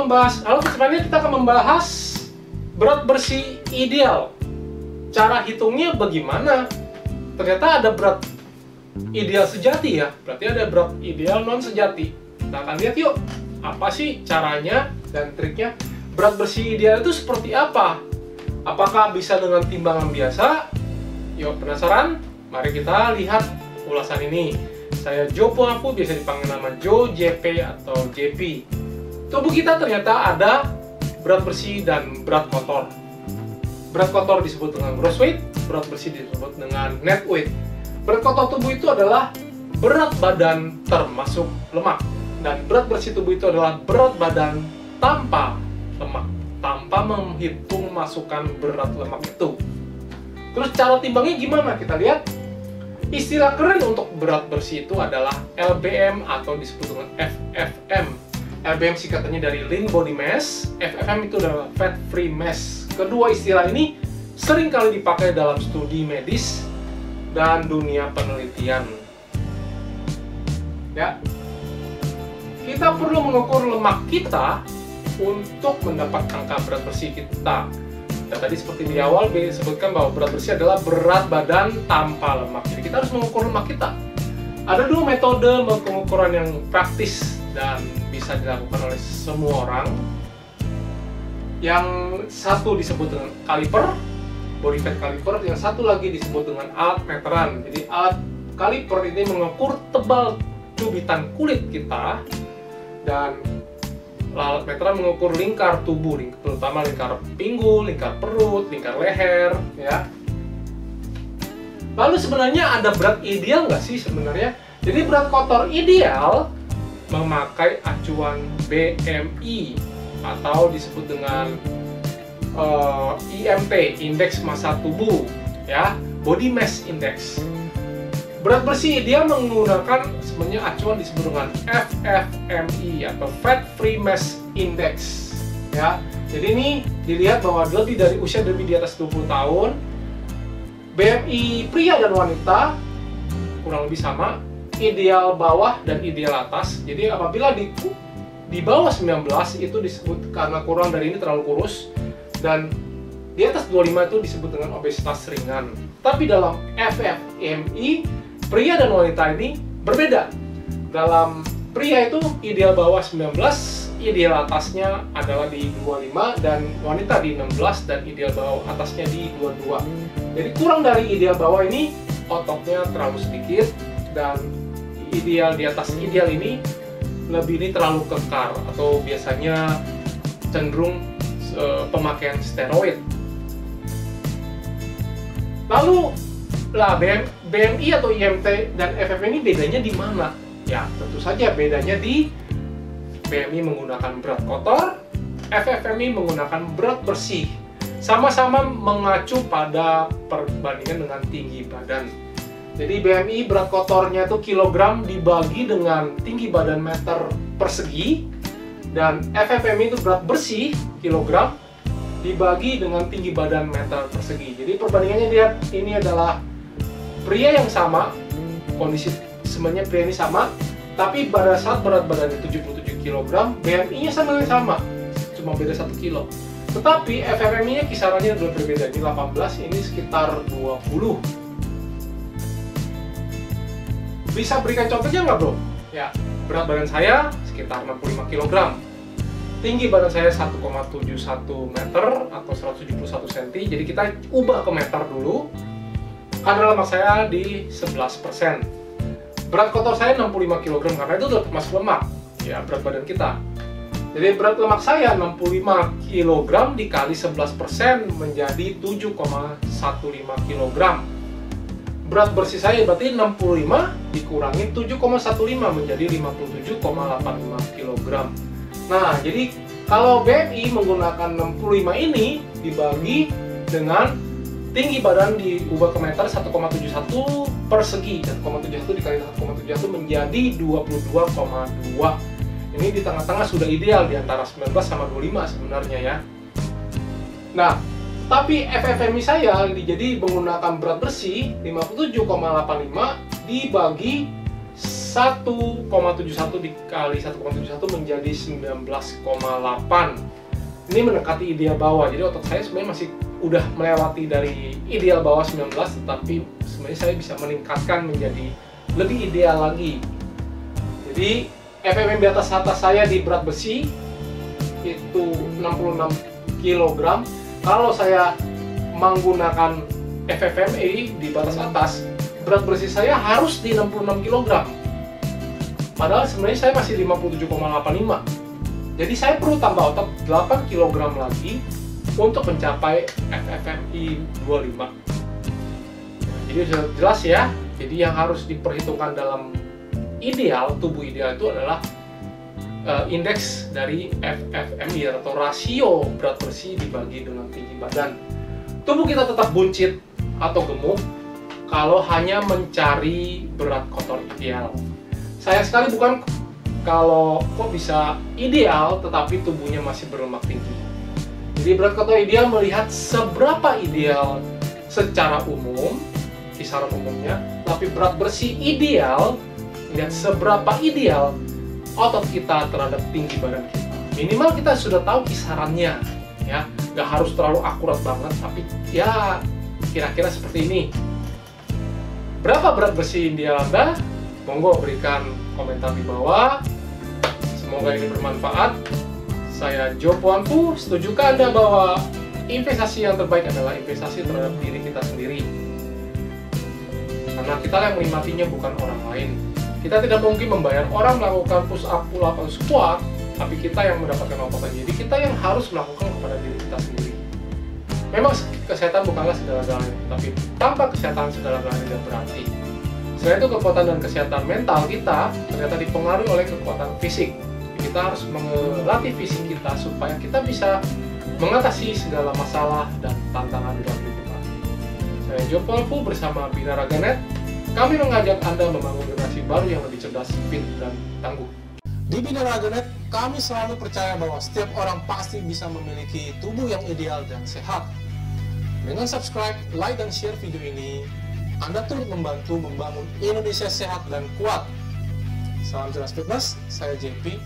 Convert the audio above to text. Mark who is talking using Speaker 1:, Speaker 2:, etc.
Speaker 1: sebenarnya kita akan membahas berat bersih ideal. Cara hitungnya bagaimana? Ternyata ada berat ideal sejati ya, berarti ada berat ideal non sejati. Kita akan lihat yuk, apa sih caranya dan triknya. Berat bersih ideal itu seperti apa? Apakah bisa dengan timbangan biasa? Yuk, penasaran? Mari kita lihat ulasan ini. Saya Joe Puafu, biasa dipanggil nama Joe, JP atau JP. Tubuh kita ternyata ada berat bersih dan berat kotor. Berat kotor disebut dengan gross weight, berat bersih disebut dengan net weight. Berat kotor tubuh itu adalah berat badan termasuk lemak, dan berat bersih tubuh itu adalah berat badan tanpa lemak, tanpa menghitung masukan berat lemak itu. Terus cara timbangnya gimana? Kita lihat. Istilah keren untuk berat bersih itu adalah LBM atau disebut dengan FFM. LBM singkatannya dari Lean Body Mass, FFM itu adalah Fat Free Mass. Kedua istilah ini sering kali dipakai dalam studi medis dan dunia penelitian. Ya, kita perlu mengukur lemak kita untuk mendapat angka berat bersih kita. Dan tadi seperti di awal disebutkan bahwa berat bersih adalah berat badan tanpa lemak. Jadi kita harus mengukur lemak kita. Ada dua metode pengukuran yang praktis dan bisa dilakukan oleh semua orang. Yang satu disebut dengan kaliper, body fat caliper. Yang satu lagi disebut dengan alat meteran. Jadi alat kaliper ini mengukur tebal cubitan kulit kita, dan alat meteran mengukur lingkar tubuh, terutama lingkar pinggul, lingkar perut, lingkar leher, ya. Lalu sebenarnya ada berat ideal nggak sih sebenarnya? Jadi berat kotor ideal memakai acuan BMI atau disebut dengan IMT, Indeks Massa Tubuh, ya, Body Mass Index. Berat bersih ideal menggunakan sebenarnya acuan disebut dengan FFMI atau Fat Free Mass Index, ya. Jadi ini dilihat bahwa lebih dari usia lebih di atas 20 tahun, BMI pria dan wanita kurang lebih sama, ideal bawah dan ideal atas. Jadi apabila di bawah 19 itu disebut karena kurang dari ini terlalu kurus, dan di atas 25 itu disebut dengan obesitas ringan. Tapi dalam FFMI pria dan wanita ini berbeda. Dalam pria itu ideal bawah 19, ideal atasnya adalah di 25, dan wanita di 16, dan ideal bawah atasnya di 22. Jadi kurang dari ideal bawah ini ototnya terlalu sedikit, dan ideal di atas ideal ini terlalu kekar atau biasanya cenderung pemakaian steroid. Lalu BMI atau IMT dan FFM ini bedanya di mana? Ya, tentu saja bedanya di BMI menggunakan berat kotor, FFMI menggunakan berat bersih. Sama-sama mengacu pada perbandingan dengan tinggi badan. Jadi BMI berat kotornya itu kilogram dibagi dengan tinggi badan meter persegi, dan FFMI itu berat bersih kilogram dibagi dengan tinggi badan meter persegi. Jadi perbandingannya lihat, ini adalah pria yang sama, kondisi sebenarnya pria ini sama, tapi pada saat berat badannya 77 kg, BMI-nya sebenarnya sama, cuma beda 1 kilo. Tetapi FFMI-nya kisarannya sudah berbeda, di 18, ini sekitar 20. Bisa berikan contohnya nggak, bro? Ya, berat badan saya sekitar 65 kg. Tinggi badan saya 1,71 meter atau 171 cm, jadi kita ubah ke meter dulu. Kadar lemak saya di 11%. Berat kotor saya 65 kg, karena itu sudah termasuk lemak, ya, berat badan kita. Jadi berat lemak saya 65 kg dikali 11% menjadi 7,15 kg. Berat bersih saya berarti 65 dikurangi 7,15 menjadi 57,85 kg. Nah, jadi kalau BMI menggunakan 65 ini dibagi dengan tinggi badan diubah ke meter 1,71 persegi, 1,71 dikali 1,71 menjadi 22,2. Ini di tengah-tengah sudah ideal, di antara 19 sama 25 sebenarnya, ya. Nah, tapi FFMI saya jadi menggunakan berat bersih 57,85 dibagi 1,71 dikali 1,71 menjadi 19,8. Ini mendekati ideal bawah, jadi otot saya sebenarnya masih udah melewati dari ideal bawah 19, tetapi sebenarnya saya bisa meningkatkan menjadi lebih ideal lagi. Jadi FMM di atas saya di berat besi itu 66 kg. Kalau saya menggunakan FFME di batas atas, berat bersih saya harus di 66 kg. Padahal sebenarnya saya masih 57,85. Jadi saya perlu tambah otot 8 kg lagi untuk mencapai FFMI 25. Jadi sudah jelas ya. Jadi yang harus diperhitungkan dalam ideal, tubuh ideal itu adalah indeks dari FFMI atau rasio berat bersih dibagi dengan tinggi badan. Tubuh kita tetap buncit atau gemuk kalau hanya mencari berat kotor ideal. Sayang sekali bukan kalau kok bisa ideal tetapi tubuhnya masih berlemak tinggi. Jadi berat kotor ideal melihat seberapa ideal secara umum, kisaran umumnya, tapi berat bersih ideal melihat seberapa ideal otot kita terhadap tinggi badan kita. Minimal kita sudah tahu kisarannya, ya, nggak harus terlalu akurat banget, tapi ya kira-kira seperti ini. Berapa berat bersih ideal Anda? Monggo berikan komentar di bawah. Semoga ini bermanfaat. Saya Joe Puanfu, setujukah Anda bahwa investasi yang terbaik adalah investasi terhadap diri kita sendiri? Karena kita yang menikmatinya bukan orang lain. Kita tidak mungkin membayar orang melakukan push up, pull up, atau squat, tapi kita yang mendapatkan ototan. Jadi kita yang harus melakukan kepada diri kita sendiri. Memang kesehatan bukanlah segala-galanya, tapi tanpa kesehatan segala-galanya tidak berarti. Selain itu, kekuatan dan kesehatan mental kita ternyata dipengaruhi oleh kekuatan fisik. Kita harus melatih fisik kita supaya kita bisa mengatasi segala masalah dan tantangan dalam hidup kita. Saya Joe Puanfu bersama Binaraganet. Kami mengajak Anda membangun generasi baru yang lebih cerdas, fit, dan tangguh. Di Binaraganet, kami selalu percaya bahwa setiap orang pasti bisa memiliki tubuh yang ideal dan sehat. Dengan subscribe, like, dan share video ini, Anda turut membantu membangun Indonesia sehat dan kuat. Salam jelas fitness, saya JP.